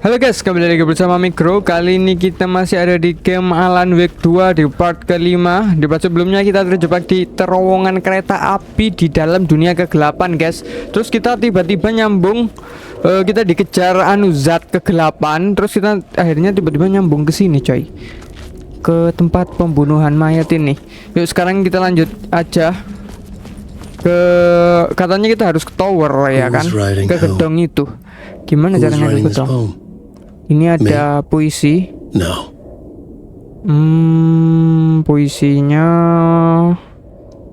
Halo guys, kembali lagi bersama Mikro. Kali ini kita masih ada di game Alan Wake 2 di part kelima. Di part sebelumnya kita terjebak di terowongan kereta api di dalam dunia kegelapan guys. Terus kita tiba-tiba nyambung, kita dikejar zat kegelapan. Terus kita akhirnya tiba-tiba nyambung ke sini coy, ke tempat pembunuhan mayat ini. Yuk sekarang kita lanjut aja ke, katanya kita harus ke tower ya kan, ke gedung itu. Gimana caranya ke gedung? Ini ada puisi. No. Puisinya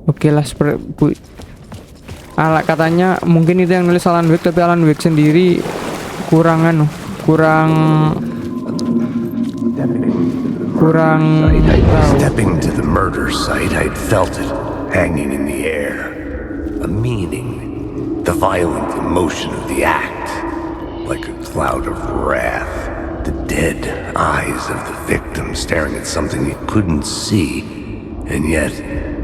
oke lah, katanya mungkin itu yang nulis Alan Wake, tapi Alan Wake sendiri kurang Stepping to the murder site, I'd felt it hanging in the air. A meaning, the violent emotion of the act, like a cloud of wrath. The dead eyes of the victim staring at something you couldn't see, and yet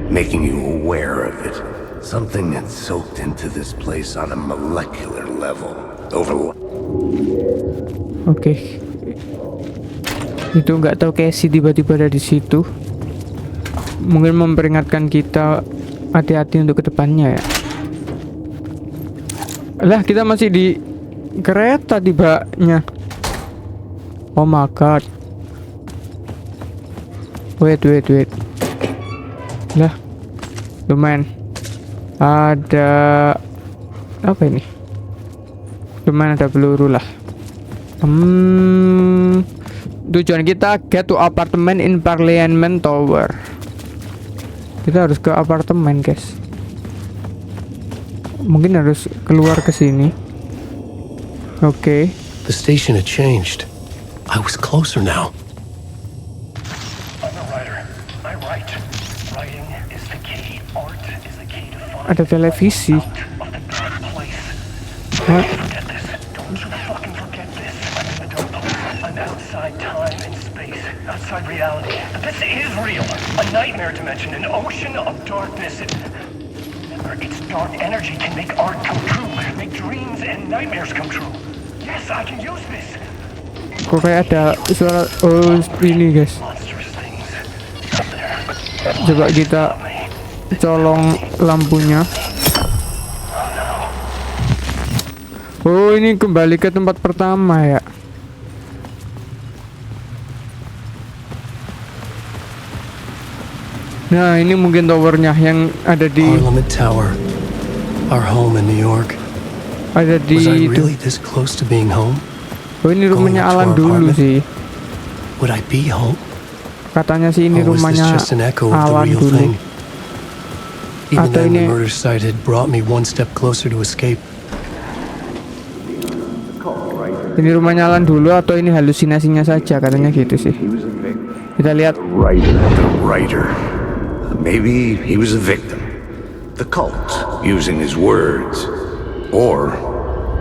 making you aware of it. Something that soaked into this place on a molecular level. Oke. Itu nggak tahu Casey tiba-tiba ada di situ. Mungkin memperingatkan kita hati-hati untuk kedepannya ya. Lah kita masih di kereta tibanya. Oh my god. Wait. Lah, lumayan. Ada apa ini? Lumayan ada peluru lah. Tujuan kita get to apartment in Parliament Tower. Kita harus ke apartemen, guys. Mungkin harus keluar ke sini. Oke. The station had changed. I was closer now. I'm a writer. I write. Writing is the key. Art is the key to find Ada televisi. out of the dark place. Hah? Forget this. Don't you fucking forget this. I'm in the dark place. I'm outside time and space. Outside reality. But this is real. A nightmare dimension. An ocean of darkness. Remember, its dark energy can make art come true. Make dreams and nightmares come true. Yes, I can use this. Kok kayak ada suara ini guys. Coba kita colong lampunya. Oh, ini kembali ke tempat pertama ya. Nah, ini mungkin towernya yang ada di Parliament Tower. Our home in New York. Ada di Was I itu. really this close to being home? Oh, ini rumahnya Alan dulu sih. Would I be home? Katanya sih ini Or was this rumahnya just an echo of the Alan real dulu. thing? Even Atau then, ini the murder site had brought me one step closer to escape. ini rumahnya Alan dulu atau ini halusinasinya saja, katanya gitu sih. Kita lihat. The writer. Maybe he was a victim. The cult, using his words. Or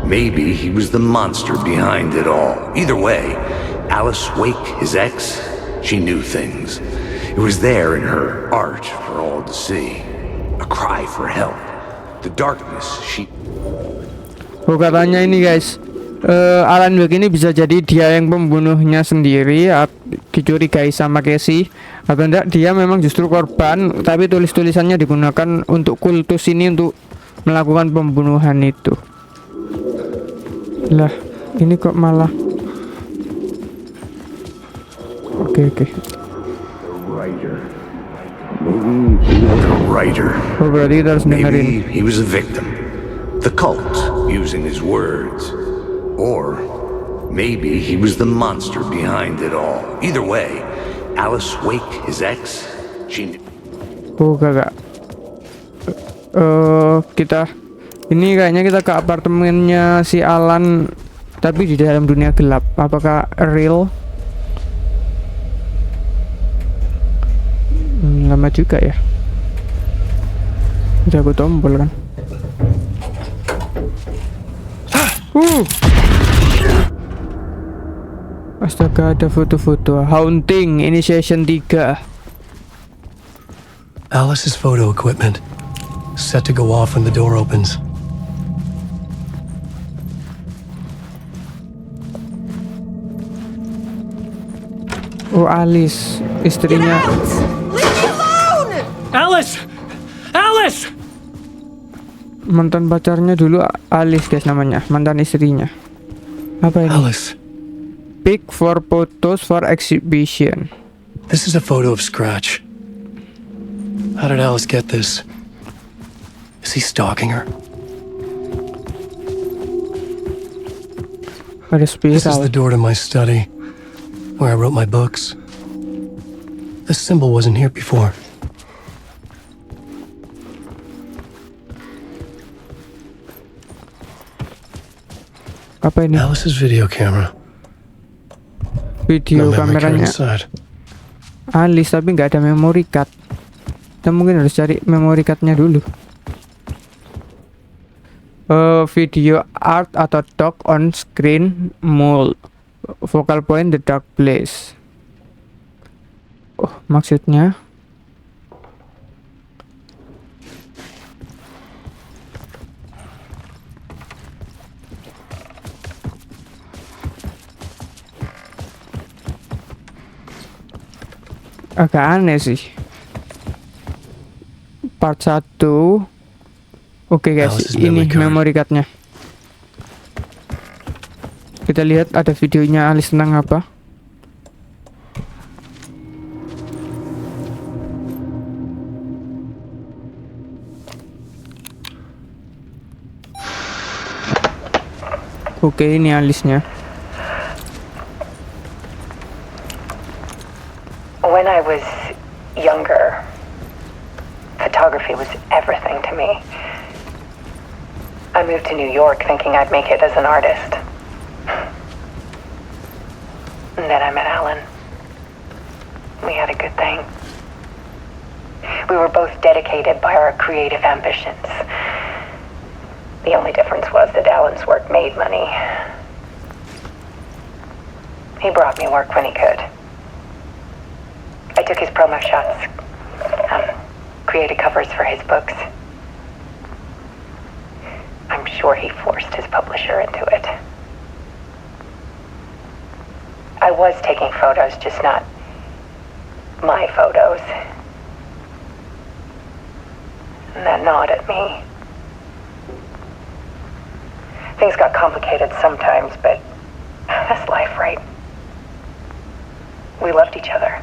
maybe he was the monster behind it all. Either way, Alice Wake, his ex, she knew things. It was there in her art for all to see. A cry for help. The darkness she... Oh, katanya ini guys, Alan Wake ini bisa jadi dia yang pembunuhnya sendiri, dicurigai sama Casey, atau enggak dia memang justru korban, tapi tulis-tulisannya digunakan untuk kultus ini untuk melakukan pembunuhan itu. Lah, ini kok malah Oke. The writer. Oh, berarti kita harus dengerin. Maybe he was a victim. The cult, using his words. Or maybe he was the monster behind it all. Either way, Alice Wake, his ex, she... Oh, kakak. Kita ini kayaknya kita ke apartemennya si Alan, tapi di dalam dunia gelap. Apakah real? Lama juga ya. Udah aku tombol kan. Astaga, ada foto-foto. Haunting Initiation 3. Alice's photo equipment. Set to go off when the door opens. Oh, Alice, istrinya. Alice! Alice! Mantan pacarnya dulu Alice guys namanya, mantan istrinya. Apa ini? Alice, Pick for photos for exhibition. this is a photo of Scratch. How did Alice get this? Is he stalking her? Ada This is spiral. the door to my study, where I wrote my books. This symbol wasn't here before. Apa ini? Alice's video camera. Video No memory card kameranya inside. Alice tapi nggak ada memory card. Kita mungkin harus cari memory cardnya dulu. Video art atau dock on screen mall. Focal point the dark place. Oh, maksudnya agak aneh sih. Part 1. Oke guys, Alice's ini memory card. memory cardnya. Kita lihat ada videonya Alice tentang apa. Oke, ini Alice-nya. When I was younger, photography was everything to me. I moved to New York thinking I'd make it as an artist. And then I met Alan. We had a good thing. We were both dedicated by our creative ambitions. The only difference was that Alan's work made money. He brought me work when he could. I took his promo shots, created covers for his books. I'm sure he forced his publisher into it. I was taking photos, just not my photos. And that gnawed at me. Things got complicated sometimes, but that's life, right? We loved each other.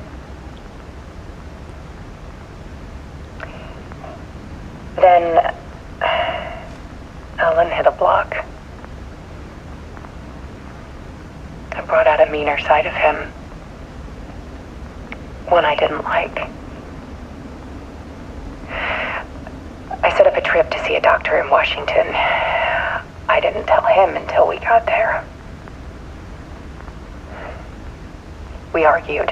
Then Alan hit a block. I brought out a meaner side of him. One I didn't like. I set up a trip to see a doctor in Washington. I didn't tell him until we got there. We argued.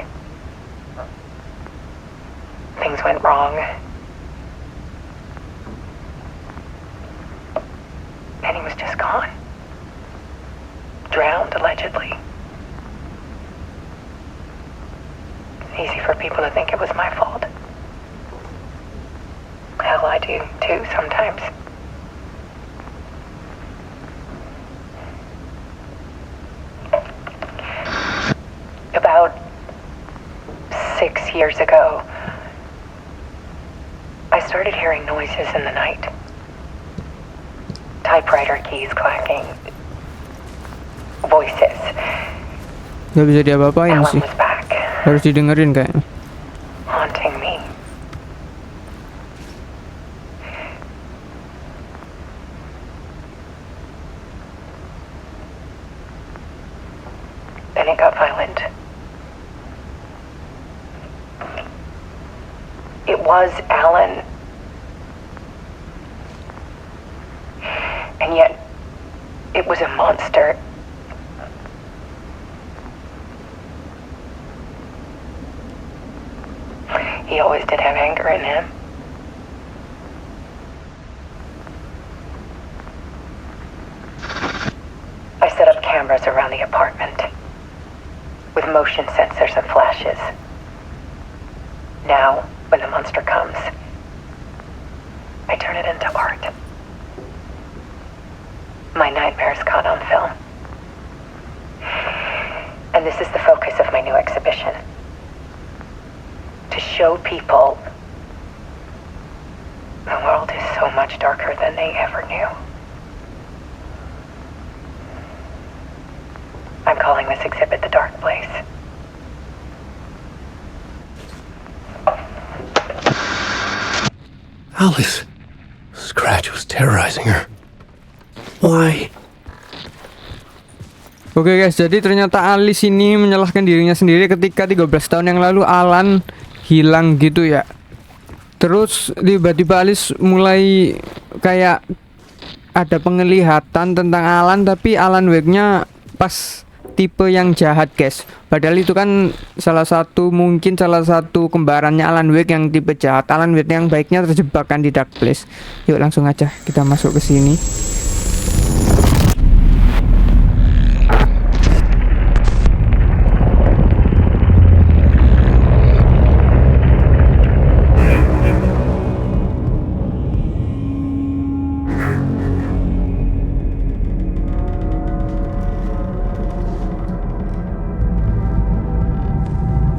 Things went wrong. And he was just gone. Drowned, allegedly. It's easy for people to think it was my fault. Hell, I do too sometimes. About 6 years ago, I started hearing noises in the night. Typewriter keys clacking. Voices. Gak bisa diapa-apain Alan sih. was back, Harus didengerin kayaknya. haunting me. Then it got violent. It was Alan. And yet, it was a monster. He always did have anger in him. I set up cameras around the apartment with motion sensors and flashes. Now, when the monster comes, I turn it into art. My nightmares caught on film. And this is the focus of my new exhibition. to show people the world is so much darker than they ever knew. I'm calling this exhibit The Dark Place. Alice. Scratch was terrorizing her. Why? Oke guys, jadi ternyata Alice ini menyalahkan dirinya sendiri ketika 13 tahun yang lalu Alan hilang gitu ya. Terus tiba-tiba Alice mulai kayak ada penglihatan tentang Alan, tapi Alan Wake-nya pas tipe yang jahat guys. Padahal itu kan mungkin salah satu kembarannya Alan Wake yang tipe jahat. Alan Wake yang baiknya terjebak kan di Dark Place. Yuk langsung aja kita masuk ke sini.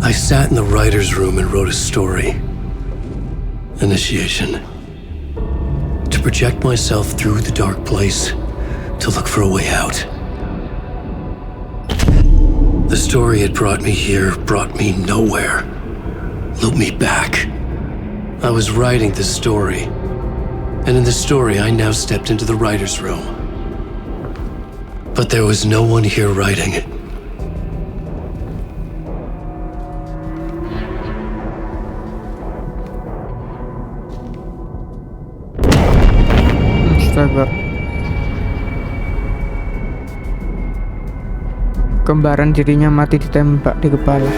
I sat in the writer's room and wrote a story. Initiation. To project myself through the dark place, to look for a way out. The story had brought me here, brought me nowhere. Looped me back. I was writing the story. And in the story, I now stepped into the writer's room. But there was no one here writing it. Astaga. Kembaran dirinya mati ditembak di kepala.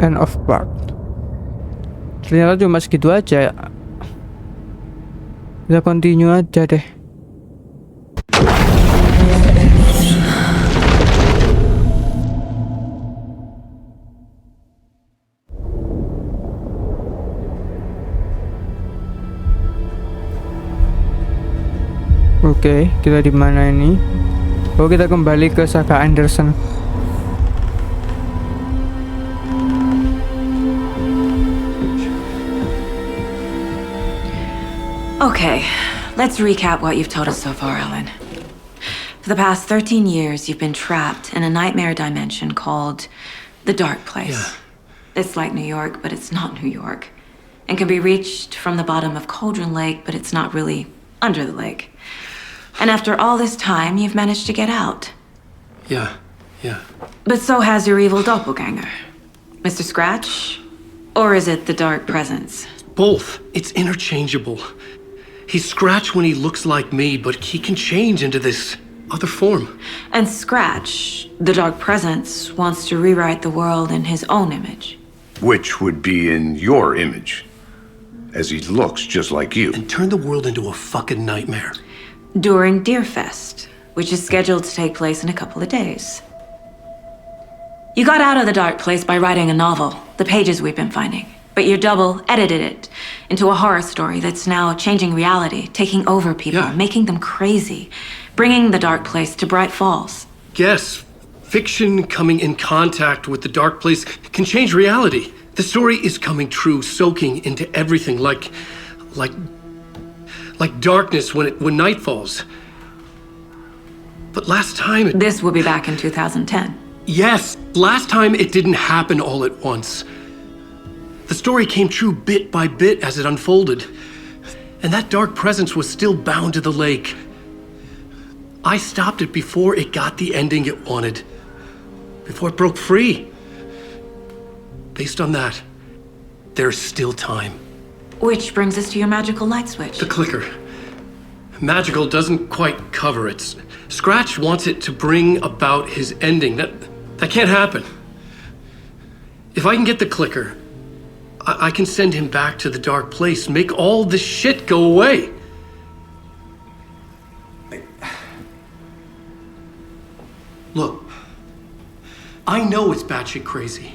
End of part. Ternyata cuma segitu aja. Kita continue aja deh. Oke, kita di mana ini? Oh, kita kembali ke Saga Anderson. Okay, let's recap what you've told us so far, Ellen. For the past 13 years, you've been trapped in a nightmare dimension called the Dark Place. Yeah. It's like New York, but it's not New York. And can be reached from the bottom of Cauldron Lake, but it's not really under the lake. And after all this time, you've managed to get out. Yeah. But so has your evil doppelganger. Mr. Scratch? Or is it the Dark Presence? Both. It's interchangeable. He's Scratch when he looks like me, but he can change into this other form. And Scratch, the Dark Presence, wants to rewrite the world in his own image. Which would be in your image, as he looks just like you. And turn the world into a fucking nightmare. During Deerfest, which is scheduled to take place in a couple of days. You got out of the Dark Place by writing a novel, the pages we've been finding. But your double edited it into a horror story that's now changing reality, taking over people, making them crazy, bringing the Dark Place to Bright Falls. Yes, fiction coming in contact with the Dark Place can change reality. The story is coming true, soaking into everything like darkness when night falls. But last time This will be back in 2010. Yes, last time it didn't happen all at once. The story came true bit by bit as it unfolded. And that dark presence was still bound to the lake. I stopped it before it got the ending it wanted. Before it broke free. Based on that, there's still time. Which brings us to your magical light switch. The clicker. Magical doesn't quite cover it. Scratch wants it to bring about his ending. That can't happen. If I can get the clicker, I can send him back to the Dark Place, make all this shit go away. Look, I know it's batshit crazy.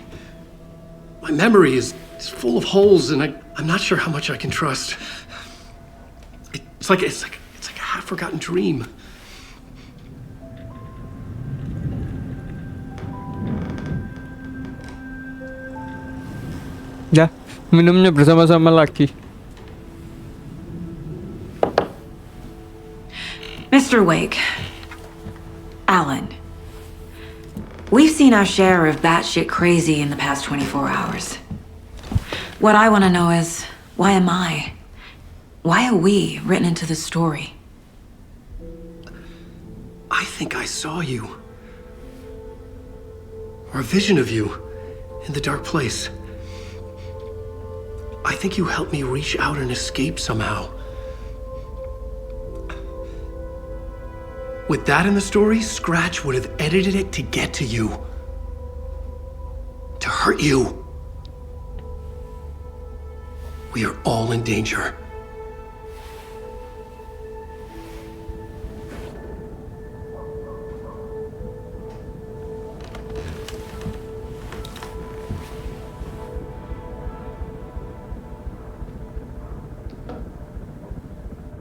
My memory is full of holes, and I'm not sure how much I can trust. It's like a half-forgotten dream. Ya, minumnya bersama-sama lagi. Mr. Wake, Alan, we've seen our share of batshit crazy in the past 24 hours. What I want to know is, why am I? Why are we written into the story? I think I saw you. Or a vision of you in the dark place. I think you helped me reach out and escape somehow. With that in the story, Scratch would have edited it to get to you. To hurt you. We are all in danger.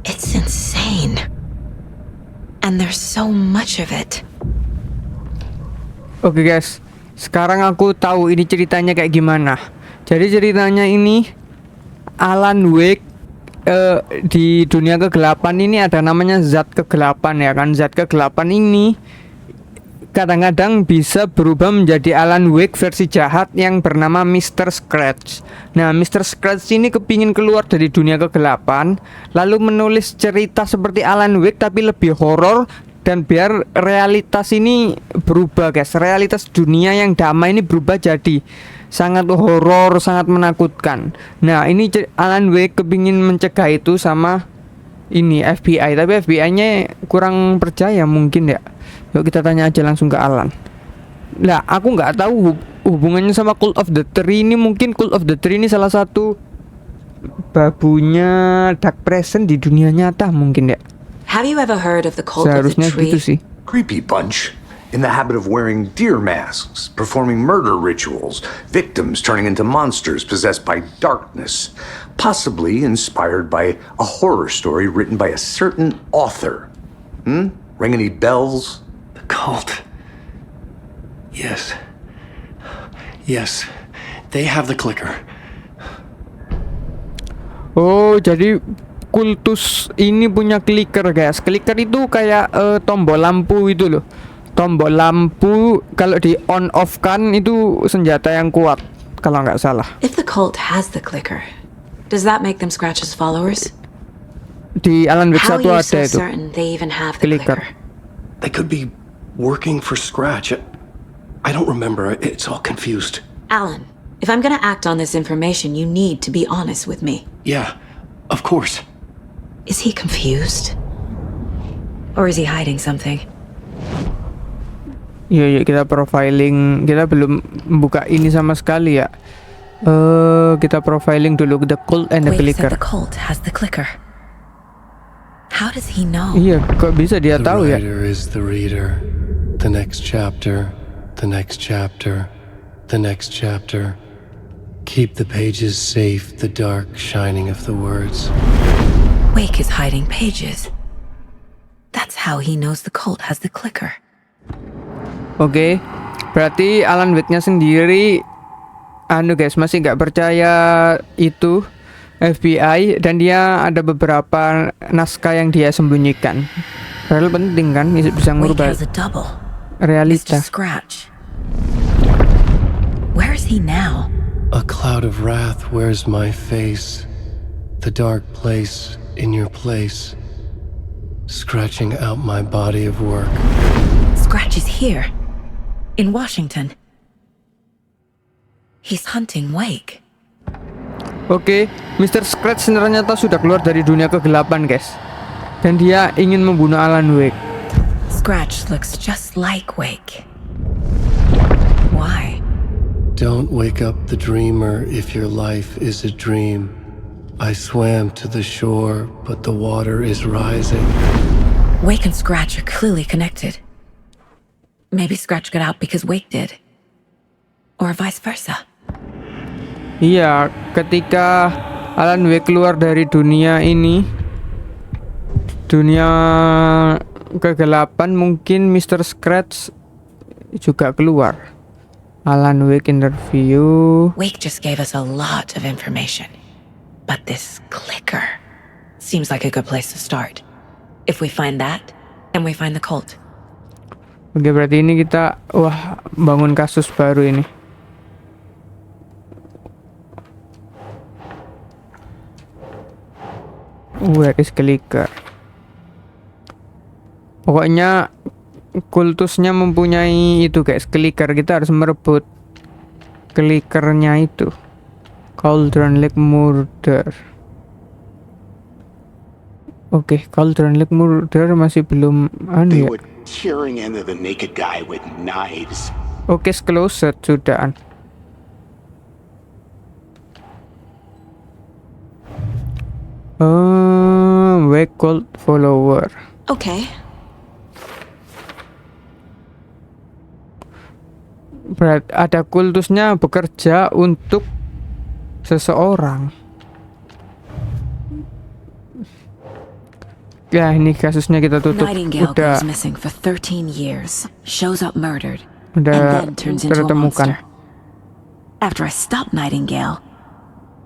It's insane. And there's so much of it. Oke guys, sekarang aku tahu ini ceritanya kayak gimana. Jadi ceritanya ini Alan Wake di dunia kegelapan ini ada namanya zat kegelapan ya kan. Zat kegelapan ini kadang-kadang bisa berubah menjadi Alan Wake versi jahat yang bernama Mr. Scratch. Nah, Mr. Scratch ini kepingin keluar dari dunia kegelapan, lalu menulis cerita seperti Alan Wake tapi lebih horor, dan biar realitas ini berubah guys. Realitas dunia yang damai ini berubah jadi sangat horor, sangat menakutkan. Nah, ini Alan Wake kepingin mencegah itu sama ini FBI, tapi FBI-nya kurang percaya mungkin ya. Yuk kita tanya aja langsung ke Alan. Lah, aku nggak tahu hubungannya sama Cult of the Tree ini. Mungkin Cult of the Tree ini salah satu babunya Dark Presence di dunia nyata mungkin ya. Have you ever heard of the Cult of the Seharusnya Tree? gitu sih. Creepy bunch. In the habit of wearing deer masks, performing murder rituals, victims turning into monsters possessed by darkness, possibly inspired by a horror story written by a certain author. Ring any bells? The cult. Yes. Yes. They have the clicker. Oh, jadi kultus ini punya clicker guys. Clicker itu kayak tombol lampu itu loh. Tombol lampu kalau di on off kan itu senjata yang kuat kalau nggak salah. If the cult has the clicker, does that make them Scratch's followers? Di Alan Wake How 1 are you ada so itu certain they even have the clicker. clicker? They could be working for Scratch. I don't remember. It's all confused. Alan, if I'm gonna act on this information, you need to be honest with me. Yeah, of course. Is he confused? Or is he hiding something? Iya, kita profiling. Kita belum buka ini sama sekali ya. Kita profiling dulu the cult and the Wake clicker. said the cult has the clicker. How does he know? Iya, kok bisa dia The tahu ya? writer is the reader. The next chapter. The next chapter. The next chapter. Keep the pages safe, the dark shining of the words. Wake is hiding pages. That's how he knows the cult has the clicker. Oke, berarti Alan Wake-nya sendiri guys, masih nggak percaya itu FBI, dan dia ada beberapa naskah yang dia sembunyikan. Padahal penting kan, bisa Wake merubah has a double. Mr. realitas. Scratch. Where is he now? A cloud of wrath wears my face. The dark place in your place. Scratching out my body of work. Scratch is here. In Washington. He's hunting Wake. Oke, Mr. Scratch ternyata sudah keluar dari dunia kegelapan guys, dan dia ingin membunuh Alan Wake. Scratch looks just like Wake. Why? Don't wake up the dreamer if your life is a dream. I swam to the shore, but the water is rising. Wake and Scratch are clearly connected. Maybe Scratch got out because Wake did. Or vice versa. Iya, ketika Alan Wake keluar dari dunia ini, dunia kegelapan, mungkin Mr. Scratch juga keluar. Alan Wake interview. Wake just gave us a lot of information. But this clicker seems like a good place to start. If we find that, then we find the cult. Oke, berarti ini kita bangun kasus baru ini. Where is clicker? Pokoknya kultusnya mempunyai itu guys, clicker. Kita harus merebut clickernya itu. Cauldron Lake Murder. Oke, Cauldron Lake Murder masih belum They ya. were tearing into the naked guy with knives. Oke, closet sudah. Wake cult follower. Okay. Berarti ada kultusnya bekerja untuk seseorang. Ya, ini kasusnya kita tutup. Nightingale Udah goes missing for 13 years, shows up murdered, Udah and then turns into a tertemukan. monster. After I stop Nightingale,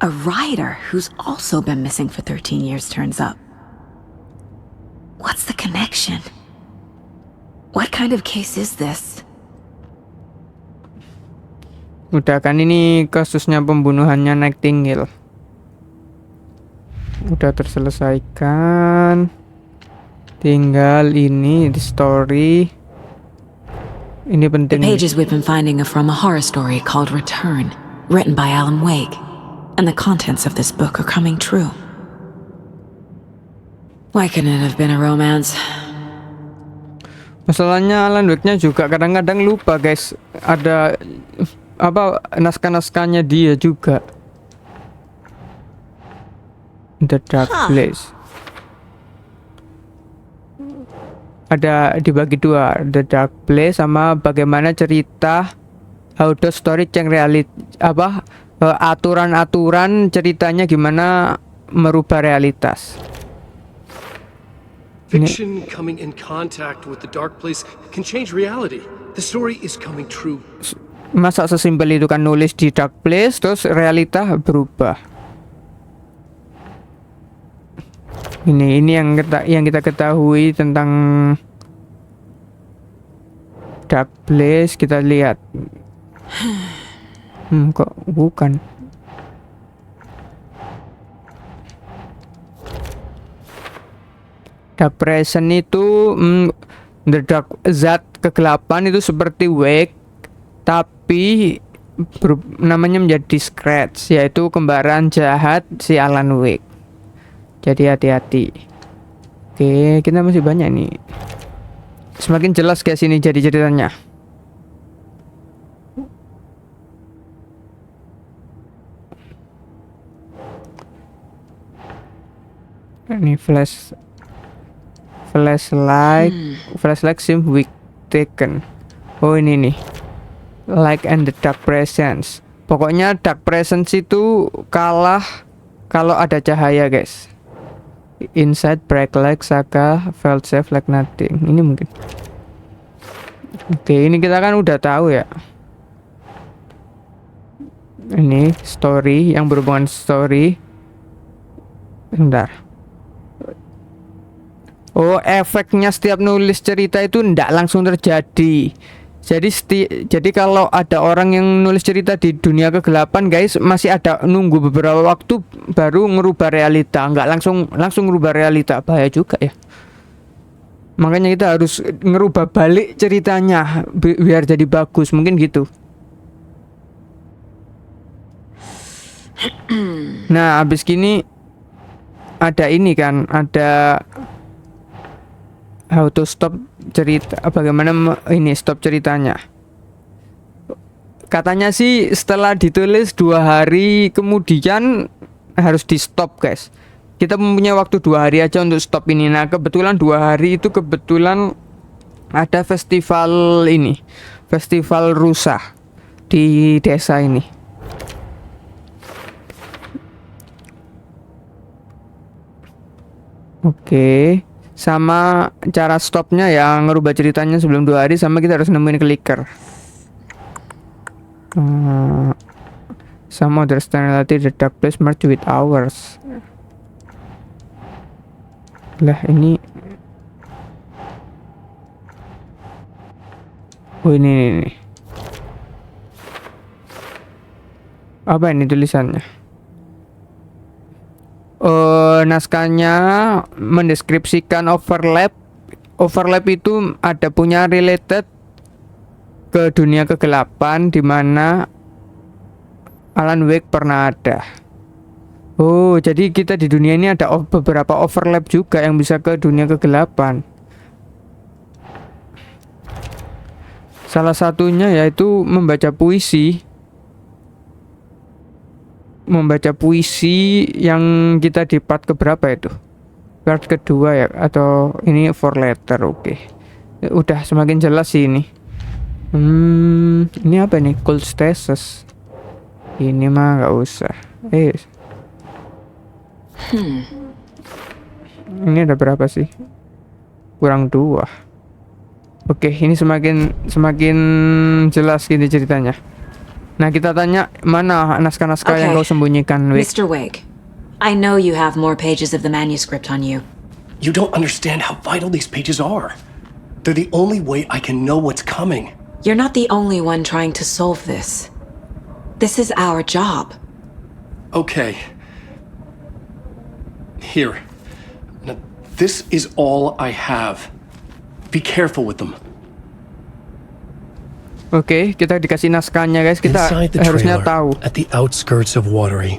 a writer who's also been missing for 13 years turns up. What's the connection? What kind of case is this? Udah kan, ini kasusnya pembunuhannya Nightingale. Udah terselesaikan. Tinggal ini di story. Ini The penting. pages we've been finding are from a horror story called Return, written by Alan Wake, and the contents of this book are coming true. Why couldn't it have been a romance? Masalahnya Alan Wake-nya juga kadang-kadang lupa guys. Ada naskah-naskahnya dia juga. The Dark Place. Ada dibagi dua, The Dark Place sama bagaimana cerita how the story change reality, aturan-aturan ceritanya gimana merubah realitas. Fiction coming in contact with the dark place can change reality. The story is coming true. Masa sesimpel itu kan nulis di Dark Place terus realita berubah. Ini yang kita ketahui tentang Dark Place. Kita lihat. Kok bukan? Dark Present itu the dark zat kegelapan itu seperti Wake, tapi namanya menjadi Scratch, yaitu kembaran jahat si Alan Wake. Jadi hati-hati. Oke, kita masih banyak nih. Semakin jelas guys ini jadi ceritanya. Ini flashlight seem weak taken. Oh ini nih, light and the dark presence. Pokoknya dark presence itu kalah kalau ada cahaya guys. Inside bright light, Saga felt safe like nothing. Ini mungkin. Oke, ini kita kan udah tahu ya. Ini story yang berhubungan story. Bentar. Oh, efeknya setiap nulis cerita itu ndak langsung terjadi. Jadi kalau ada orang yang nulis cerita di dunia kegelapan, guys, masih ada nunggu beberapa waktu baru ngerubah realita, nggak langsung ngerubah realita, bahaya juga ya. Makanya kita harus ngerubah balik ceritanya biar jadi bagus, mungkin gitu. Nah, habis gini ada ini kan, ada how to stop cerita, bagaimana ini stop ceritanya. Katanya sih setelah ditulis 2 hari kemudian harus di stop guys. Kita mempunyai waktu 2 hari aja untuk stop ini. Nah kebetulan 2 hari itu kebetulan ada festival ini, festival rusa. di desa ini. Oke, sama cara stopnya yang ngerubah ceritanya sebelum 2 hari, sama kita harus nemuin clicker. Some understand reality, the dark place merge with ours. Lah ini, oh ini. Apa ini tulisannya? Naskahnya mendeskripsikan overlap. Overlap itu ada punya related ke dunia kegelapan di mana Alan Wake pernah ada. Oh, jadi kita di dunia ini ada beberapa overlap juga yang bisa ke dunia kegelapan. Salah satunya yaitu membaca puisi. Membaca puisi yang kita di part keberapa itu? Part kedua ya, atau ini 4 letter. Oke. Udah semakin jelas sih ini. Ini apa nih? Cold stasis. Ini mah nggak usah. Ini ada berapa sih? Kurang 2. Oke, ini semakin jelas gini ceritanya. Nah, kita tanya mana naskah-naskah yang kau sembunyikan, Wake? Mr. Wake, I know you have more pages of the manuscript on you. You don't understand how vital these pages are. They're the only way I can know what's coming. You're not the only one trying to solve this. This is our job. Okay. Here. Now, this is all I have. Be careful with them. Oke, kita dikasih naskahnya, guys. Kita Inside the harusnya trailer, tahu. at the outskirts of Watery,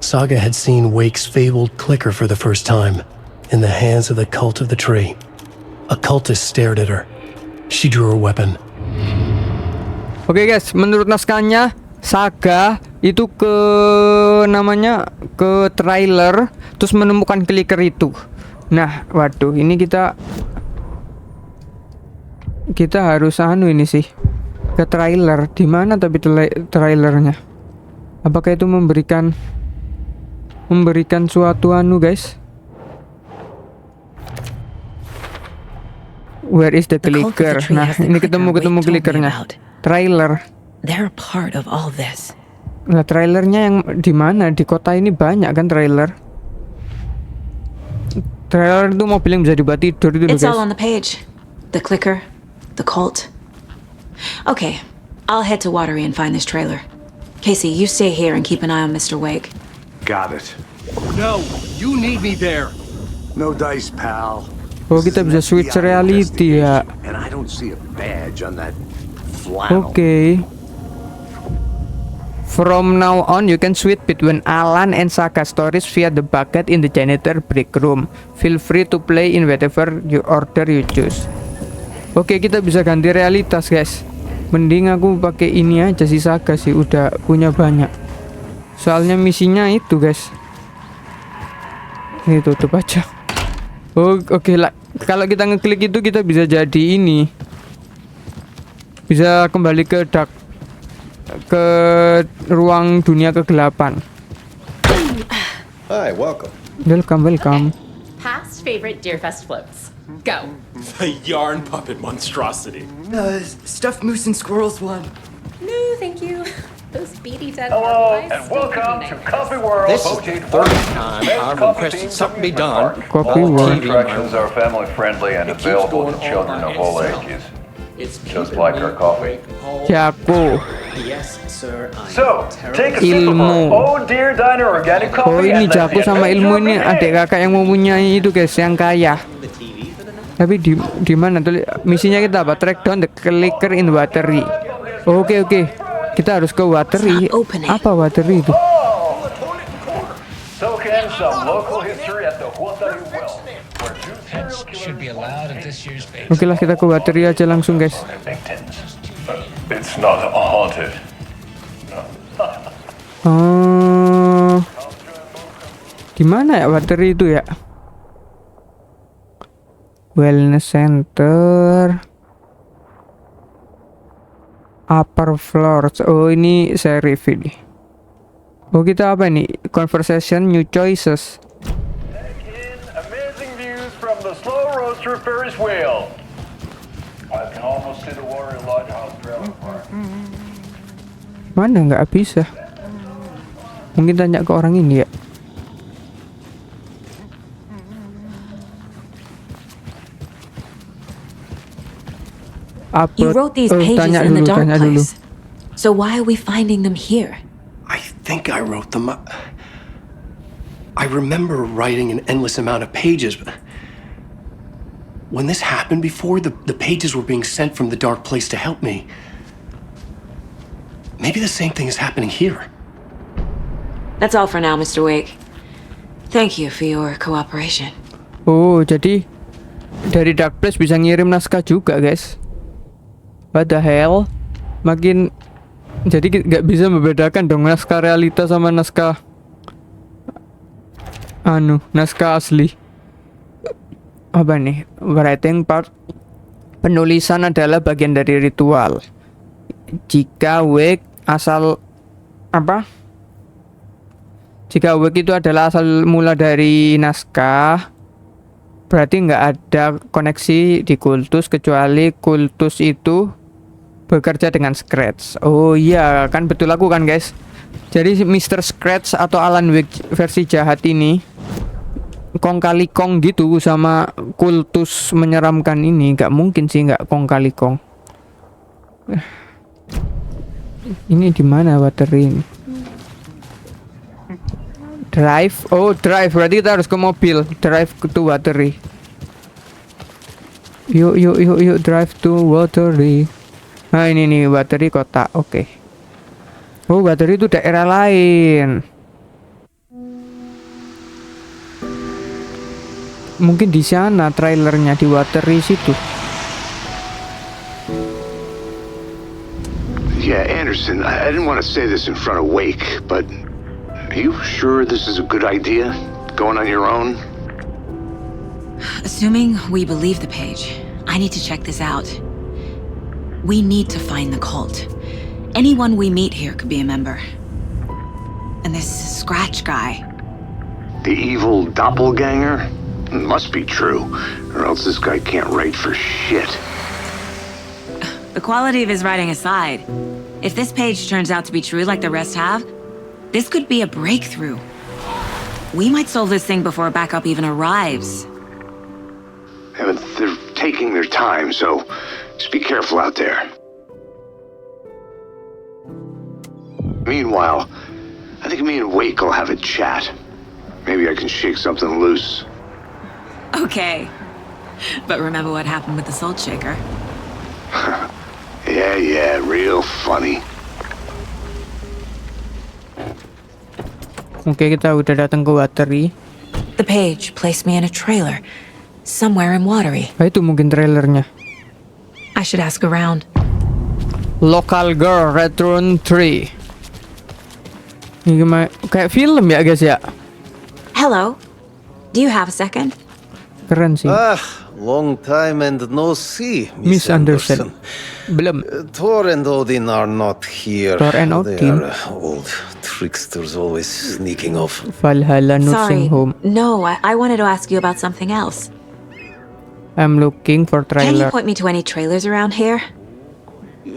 Saga had seen Wake's fabled clicker for the first time, in the hands of the cult of the tree. A cultist stared at her. She drew her weapon. Oke, guys, menurut naskahnya Saga itu ke trailer terus menemukan clicker itu. Nah, waduh, ini kita harus ini sih. Ke trailer di mana tapi trailernya? Apakah itu memberikan suatu guys? Where is the clicker? Nah, ini ketemu clickernya. Trailer. They're a part of all this. Nah, trailernya yang di mana? Di kota ini banyak kan trailer. Trailer itu mobil yang bisa dibuat tidur itu, It's guys. all on the page. The clicker, the cult. Okay, I'll head to Watery and find this trailer. Casey, you stay here and keep an eye on Mr. Wake. Got it. No, you need me there. No dice, pal. Oh, kita bisa switch reality ya. And I don't see a badge on that flannel. Oke. From now on, you can switch between Alan and Saga stories via the bucket in the janitor break room. Feel free to play in whatever order you choose. Oke, kita bisa ganti realitas, guys. Mending aku pakai ini aja sih, Saga sih, udah punya banyak. Soalnya misinya itu, guys. Ini tutup aja. Oh, oke lah. Kalau kita ngeklik itu kita bisa jadi ini. Bisa kembali ke ruang dunia kegelapan. Hi, welcome. Welcome. Past favorite Deerfest floats. Go. The yarn puppet monstrosity. Stuffed moose and squirrels one. No, thank you. Those beady dead Hello, butterflies and still welcome give to me Coffee World. This is the third time I've requested something be done. Coffee on World. TV. Attractions are family friendly and It keeps available going to children on of all itself. ages. It's Just keeping like me our coffee. awake all Jago. Yes, sir. So, take a sip of Ilmu. our Oh Dear Diner organic Oh, coffee. ini and then Jago sama enjoy ilmu ini your day. adik kakak yang mempunyai itu, guys, yang kaya. Tapi di mana tuh misinya kita apa? Track down the clicker in Watery. Oke. Kita harus ke Watery. Apa Watery itu? Soak in some local history at the Watery Well, where two serial Should be allowed at this year's base. Oke lah, kita ke Watery aja langsung, guys. victims. It's not haunted. Di mana ya Watery itu ya? Wellness Center. upper floors. Oh, ini serif ini. Oh, kita apa nih? Conversation, new choices. Amazing views from the slow roadster Ferris wheel. I can almost see the Warrior Lighthouse trailer park. Mana nggak bisa? Mungkin tanya ke orang ini ya. You wrote these pages in the dark place. So why are we finding them here? I think I wrote them. I remember writing an endless amount of pages, but when this happened before, the pages were being sent from the dark place to help me. Maybe the same thing is happening here. That's all for now, Mr. Wake. Thank you for your cooperation. Oh, jadi dari dark place bisa ngirim naskah juga, guys. What the hell? Makin jadi nggak bisa membedakan dong naskah realita sama naskah naskah asli. Apa nih? Writing part, penulisan adalah bagian dari ritual. Jika Wake Jika Wake itu adalah asal mula dari naskah, berarti nggak ada koneksi di kultus kecuali kultus itu bekerja dengan Scratch. Oh iya, kan betul aku kan, guys. Jadi Mr. Scratch atau Alan Wake versi jahat ini kong kali kong gitu sama kultus menyeramkan ini. Nggak mungkin sih nggak kong kali kong. Ini di mana bateri ini? Drive. Oh, drive. Berarti kita harus ke mobil. Drive to bateri. Yuk drive to bateri. Nah, ini nih bateri kota. Oke. Oh, bateri itu daerah lain. Mungkin di sana trailernya di bateri situ. Yeah, Anderson, I didn't want to say this in front of Wake, but are you sure this is a good idea? Going on your own? Assuming we believe the page, I need to check this out. We need to find the cult. Anyone we meet here could be a member. And this Scratch guy. The evil doppelganger? Must be true, or else this guy can't write for shit. The quality of his writing aside, if this page turns out to be true like the rest have, this could be a breakthrough. We might solve this thing before backup even arrives. They're taking their time, so just be careful out there. Meanwhile, I think me and Wake will have a chat. Maybe I can shake something loose. Okay. But remember what happened with the salt shaker? Yeah, real funny. Oke, kita udah datang ke bateri. The page placed me in a trailer, somewhere in Watery. Itu mungkin trailernya. I should ask around. Local Girl Return 3. Ini gimana? Kayak film ya, guys ya. Hello. Do you have a second? Keren sih. Long time and no see, Miss Anderson. Belum. Thor and Odin are not here. Thor and Odin. They are old tricksters always sneaking off. Valhalla Sorry. Nursing Home. No, I wanted to ask you about something else. I'm looking for Can you trailer. point me to any trailers around here?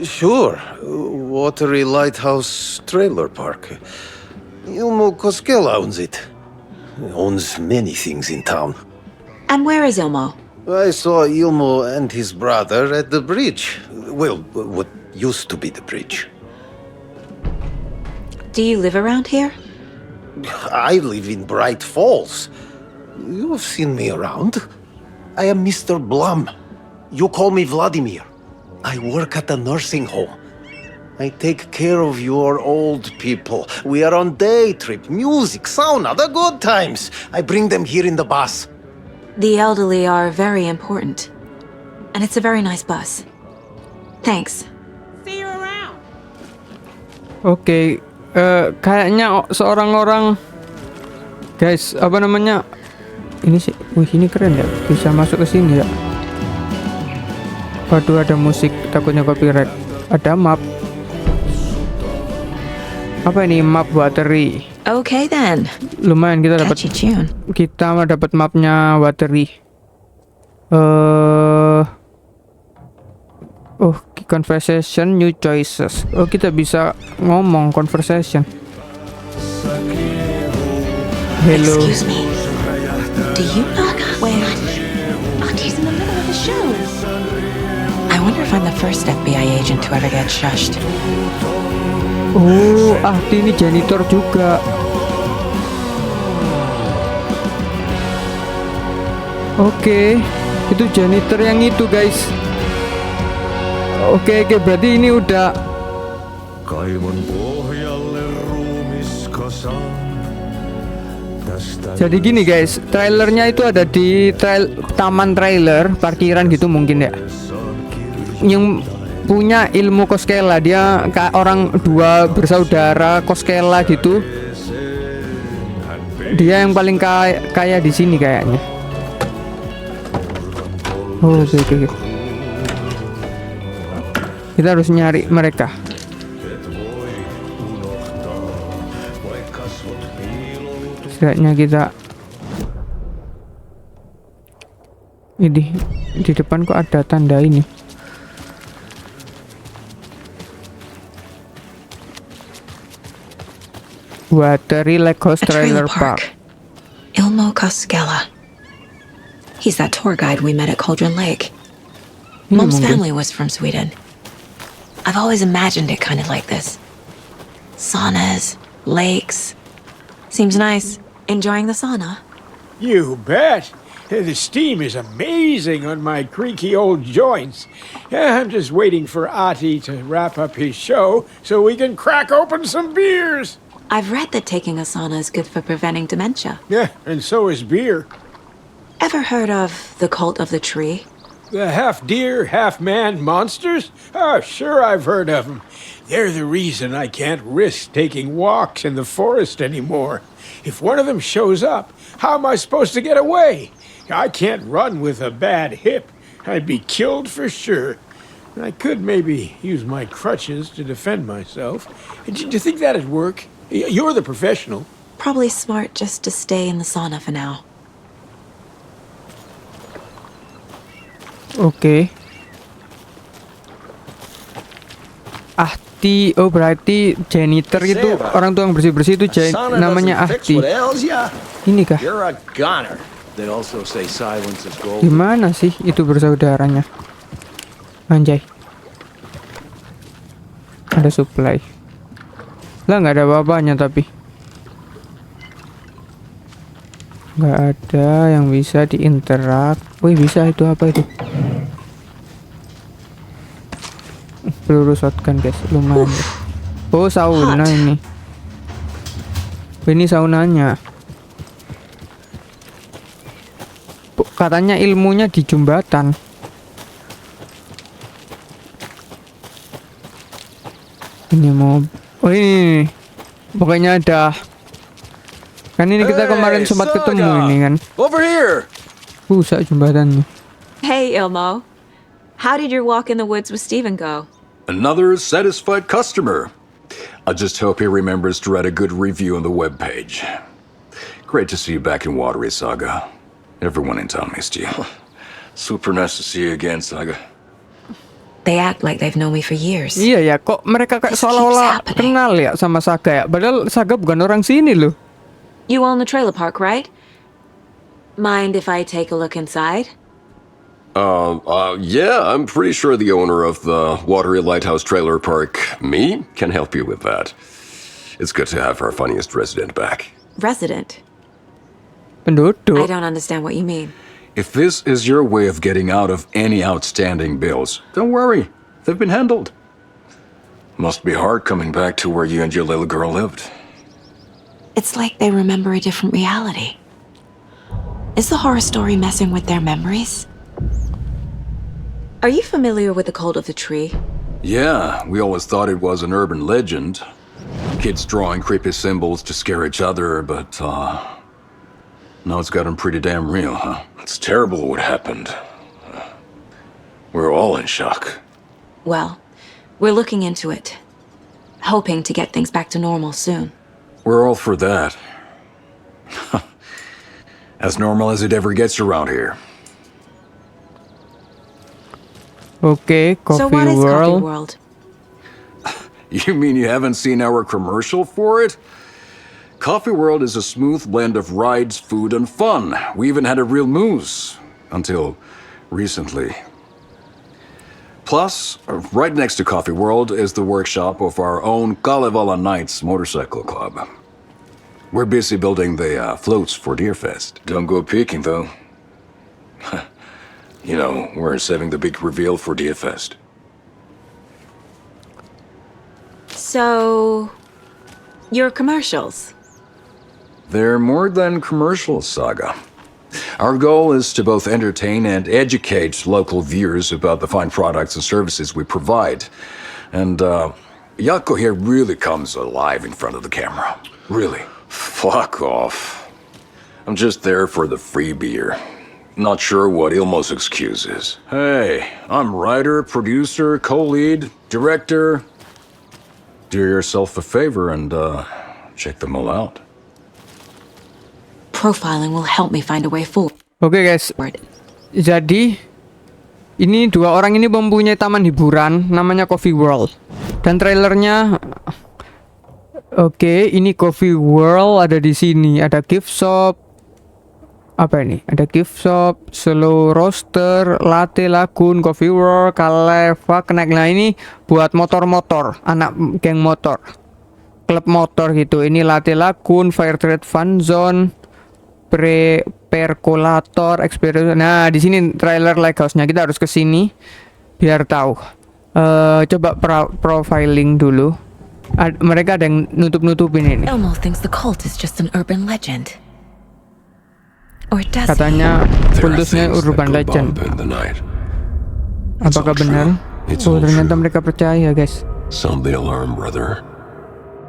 Sure. Watery Lighthouse Trailer Park. Ilmo Koskela owns it. Owns many things in town. And where is Ilmo? I saw Ilmo and his brother at the bridge. Well, what used to be the bridge. Do you live around here? I live in Bright Falls. You've seen me around. I am Mr. Blum. You call me Vladimir. I work at a nursing home. I take care of your old people. We are on day trip, music, sauna, the good times. I bring them here in the bus. The elderly are very important. And it's a very nice bus. Thanks. See you around. Oke, kayaknya seorang orang, guys, apa namanya? Ini sih, wih ini keren ya, bisa masuk ke sini ya. Waduh, ada musik, takutnya copyright. Ada map. Apa ini? Map Watery. Okay then. Lumayan kita dapat. Catchy tune. Kita mah dapat mapnya Watery. Oh, conversation, new choices. Oh, kita bisa ngomong conversation. Hello. Excuse me. Do you knock when Auntie's in the middle of the show. I wonder if I'm the first FBI agent to ever get shushed. Oh, ini janitor juga. Oke, itu janitor yang itu, guys. Oke, berarti ini udah. Jadi gini guys, trailernya itu ada di taman trailer, parkiran gitu mungkin ya. Yang punya ilmu Koskela, dia orang dua bersaudara Koskela gitu. Dia yang paling kaya di sini kayaknya. Oh, oke. Kita harus nyari mereka. Setidaknya kita ini di depan kok ada tanda ini. Watery Lake House Trailer Park. Ilmo Koskela. He's that tour guide we met at Cauldron Lake. Mom's family was from Sweden. I've always imagined it kind of like this. Saunas, lakes. Seems nice. Enjoying the sauna? You bet. The steam is amazing on my creaky old joints. I'm just waiting for Ati to wrap up his show so we can crack open some beers. I've read that taking a sauna is good for preventing dementia. Yeah, and so is beer. Ever heard of the cult of the tree? The half-deer, half-man monsters? Oh, sure I've heard of them. They're the reason I can't risk taking walks in the forest anymore. If one of them shows up, how am I supposed to get away? I can't run with a bad hip. I'd be killed for sure. I could maybe use my crutches to defend myself. Do you think that'd work? You're the professional. Probably smart just to stay in the sauna for now. Oke. Ahti, oh berarti janitor itu orang tua yang bersih-bersih itu namanya Ahti. Ini kah? Gimana sih itu bersaudaranya? Anjay. Ada supply. Lah nggak ada apa-apanya tapi. Nggak ada yang bisa diinterak. Wih bisa itu apa itu? Peluru shotgun guys, lumayan. Oh sauna ini. Ini saunanya. Katanya ilmunya di jembatan. Ini mau. Oh ini. Pokoknya ada. Kan ini kita kemarin sempat ketemu ini kan. Over here. Rusak jembatannya. Hey Ilmo, how did your walk in the woods with Steven go? Another satisfied customer. I just hope he remembers to write a good review on the webpage. Great to see you back in Watery, Saga. Everyone in town missed you. Super nice to see you again, Saga. They act like they've known me for years. Iya ya, kok mereka kayak seolah-olah kenal ya sama Saga ya. Padahal Saga bukan orang sini loh. You own the trailer park, right? Mind if I take a look inside? Yeah, I'm pretty sure the owner of the Watery Lighthouse Trailer Park, me, can help you with that. It's good to have our funniest resident back. Resident? Penduduk. I don't understand what you mean. If this is your way of getting out of any outstanding bills, don't worry, they've been handled. Must be hard coming back to where you and your little girl lived. It's like they remember a different reality. Is the horror story messing with their memories? Are you familiar with the cult of the tree? Yeah, we always thought it was an urban legend. Kids drawing creepy symbols to scare each other, but, now it's gotten pretty damn real, huh? It's terrible what happened. We're all in shock. Well, we're looking into it. hoping to get things back to normal soon. We're all for that. As normal as it ever gets around here. Okay, Coffee So what is Coffee World. World? You mean you haven't seen our commercial for it? Coffee World is a smooth blend of rides, food, and fun. We even had a real moose. Until recently. Plus, right next to Coffee World is the workshop of our own Kalevala Knights motorcycle club. We're busy building the floats for Deerfest. Don't go peeking, though. You know, we're saving the big reveal for Deerfest. So, your commercials? They're more than commercials, Saga. Our goal is to both entertain and educate local viewers about the fine products and services we provide. And, Jaakko here really comes alive in front of the camera. Really. Fuck off. I'm just there for the free beer. Not sure what Ilmo's excuse is. Hey, I'm writer, producer, co-lead, director. Do yourself a favor and, check them all out. Profiling will help me find a way forward. Oke guys, jadi ini dua orang ini mempunyai taman hiburan namanya Coffee World. Dan trailernya, oke, ini Coffee World ada di sini. Ada gift shop, apa ini? Ada gift shop, slow roaster, latte lagoon, Coffee World, Kaleva, Knack. Nah ini buat motor-motor, anak geng motor, klub motor gitu. Ini latte lagoon, fire trade fun zone, percolator experience. Nah, di sini trailer Lighthouse-nya. Kita harus ke sini biar tahu. Coba profiling dulu. Mereka ada yang nutup-nutupin ini. Elmo thinks the cult is just an urban legend. Or does Katanya kultusnya urban legend. Apakah benar? Oh, ternyata mereka percaya, guys. Sound the alarm, brother.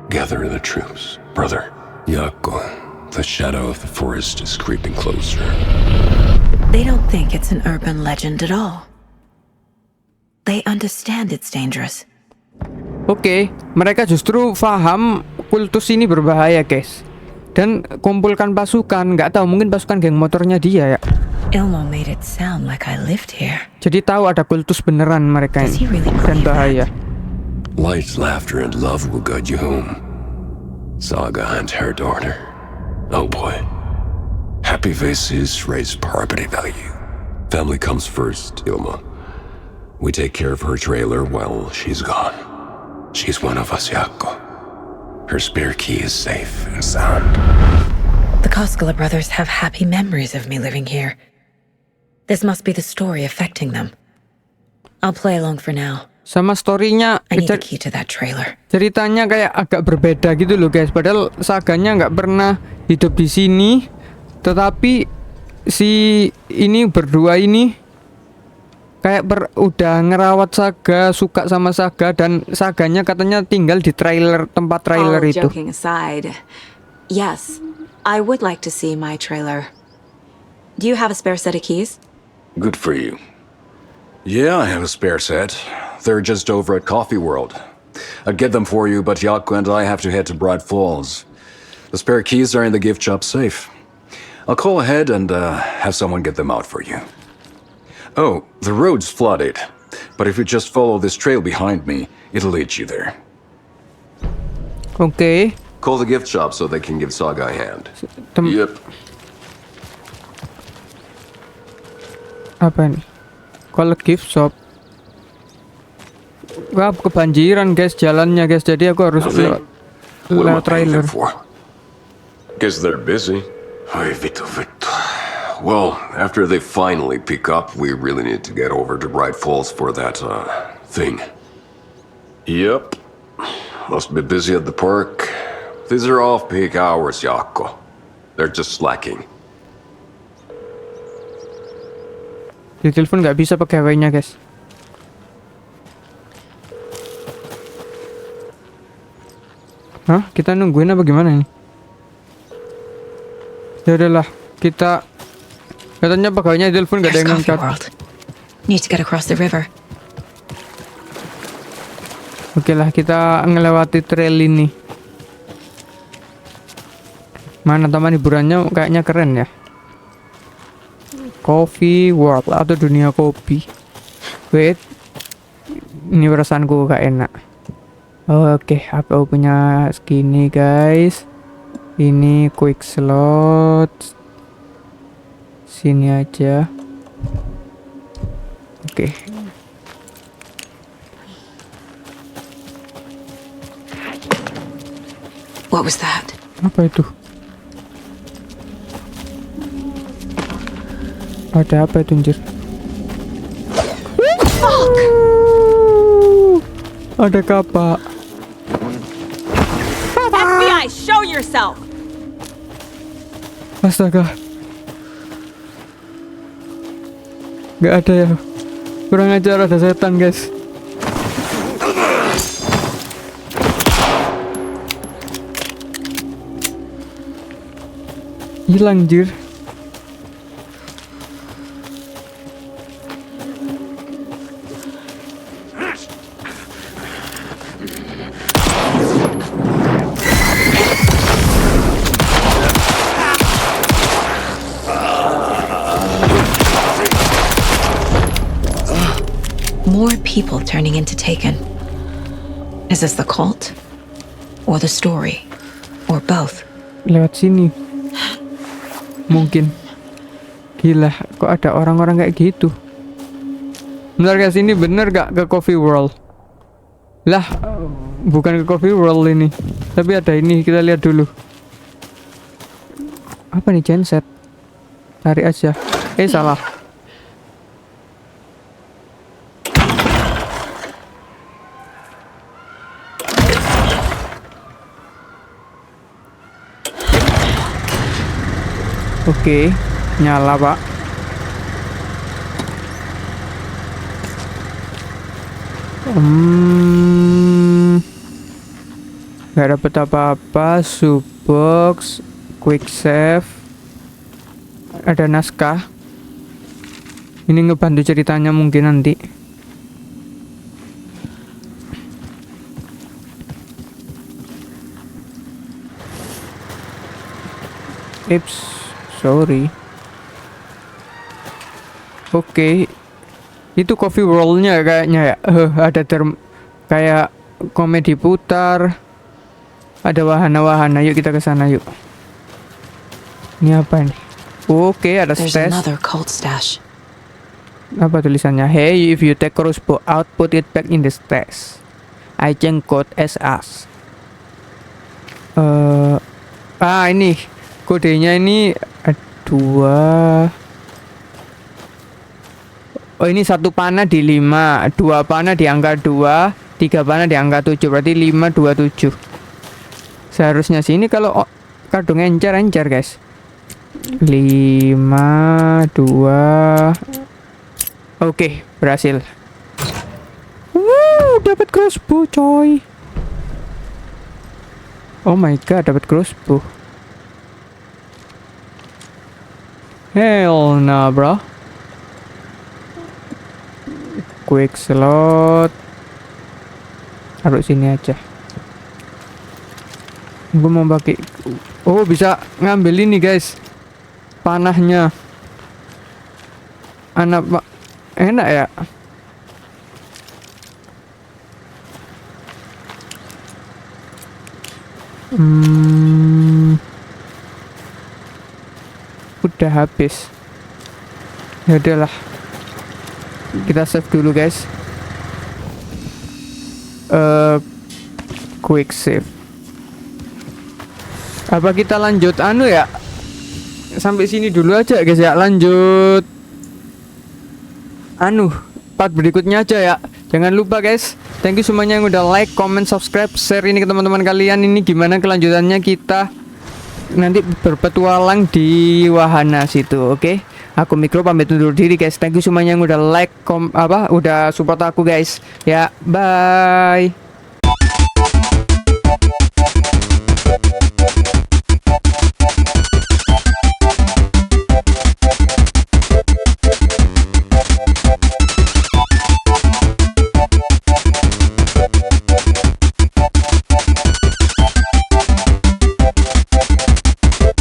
Gather the troops, brother. Jaakko. The shadow of the forest is creeping closer. They don't think it's an urban legend at all. They understand it's dangerous. Oke, mereka justru paham kultus ini berbahaya, guys. Dan kumpulkan pasukan, nggak tahu mungkin pasukan geng motornya dia ya. Ilmo made it sound like I lived here. Jadi tahu ada kultus beneran mereka ini dan bahaya. Light, laughter, and love will guide you home. Saga and her daughter. Oh boy. Happy faces raise property value. Family comes first, Ilma. We take care of her trailer while she's gone. She's one of us, Jaakko. Her spare key is safe and sound. The Koskela brothers have happy memories of me living here. This must be the story affecting them. I'll play along for now. Sama storynya, I need the key to that trailer. Ceritanya kayak agak berbeda gitu loh guys. Padahal saganya nggak pernah hidup di sini, tetapi si ini berdua ini kayak udah ngerawat Saga, suka sama Saga, dan Saganya katanya tinggal di trailer, tempat trailer itu. Joking aside, yes, I would like to see my trailer. Do you have a spare set of keys? Good for you. Yeah, I have a spare set. They're just over at Coffee World. I'd get them for you, but Jaakko and I have to head to Bright Falls. The spare keys are in the gift shop safe. I'll call ahead and have someone get them out for you. Oh, the road's flooded, but if you just follow this trail behind me, it'll lead you there. Okay. Call the gift shop so they can give Saga a hand. Yep. Apa nih? Call gift shop. Wah, kebanjiran guys jalannya guys, jadi aku harus lewat trailer. Guess they're busy. Well, after they finally pick up, we really need to get over to Bright Falls for that, thing. Yep. Must be busy at the park. These are off-peak hours, Jaakko. They're just slacking. Di telepon nggak bisa pakai W-nya guys. Hah? Kita nungguin apa gimana nih? Ya udahlah, kita katanya pegawainya di telepon nggak ada yang ngangkat. Need to get across the river. Oke lah, kita ngelewati trail ini. Mana taman hiburannya, kayaknya keren ya. Coffee World atau dunia kopi. Wait, ini perasaanku gak enak. Oke, apa punya segini guys. Ini quick slot. Sini aja. Oke. What was that? Apa itu? Ada apa itu anjir? Ada kapak. FBI, show yourself. Astaga. Gak ada ya. Kurang ajar, ada setan guys. Hilang jir. More people turning into Taken. Is this the cult? Or the story? Or both? Lewat sini. Mungkin. Gila, kok ada orang-orang kayak gitu. Bentar guys, ini bener gak ke Coffee World? Lah, bukan ke Coffee World ini. Tapi ada ini, kita lihat dulu. Apa nih, genset? Tarik aja. Salah. Oke, nyala pak. Gak dapet apa-apa. Subbox, quick save, ada naskah. Ini ngebantu ceritanya mungkin nanti. Sorry. Oke. Itu Coffee World-nya kayaknya ya. Ada kayak komedi putar. Ada wahana-wahana. Yuk kita ke sana yuk. Ini apa nih? Oke, ada stash. Apa tulisannya? Hey, if you take crossbow out, put it back in the stash. I can code as us. Ini kodenya ini 2. Oh, ini 1 panah di 5, 2 panah di angka 2, 3 panah di angka 7, berarti 5, 2, 7. Seharusnya sini kalau kardung encer guys. 5, 2. Oke, berhasil. Dapat crossbow coy. Oh my god, dapat crossbow. Hell nah bro. Quick slot. Taruh sini aja. Gue mau pakai. Oh, bisa ngambil ini guys. Panahnya. Anak pak. Enak ya. Udah habis. Ya udahlah. Kita save dulu guys. Quick save. Apa kita lanjut ya? Sampai sini dulu aja guys ya. Lanjut part berikutnya aja ya. Jangan lupa guys, thank you semuanya yang udah like, comment, subscribe, share ini ke teman-teman kalian. Ini gimana kelanjutannya, kita nanti berpetualang di wahana situ. Oke, aku Mikro pamit undur diri guys. Thank you semuanya yang udah like, udah support aku guys. Ya, bye.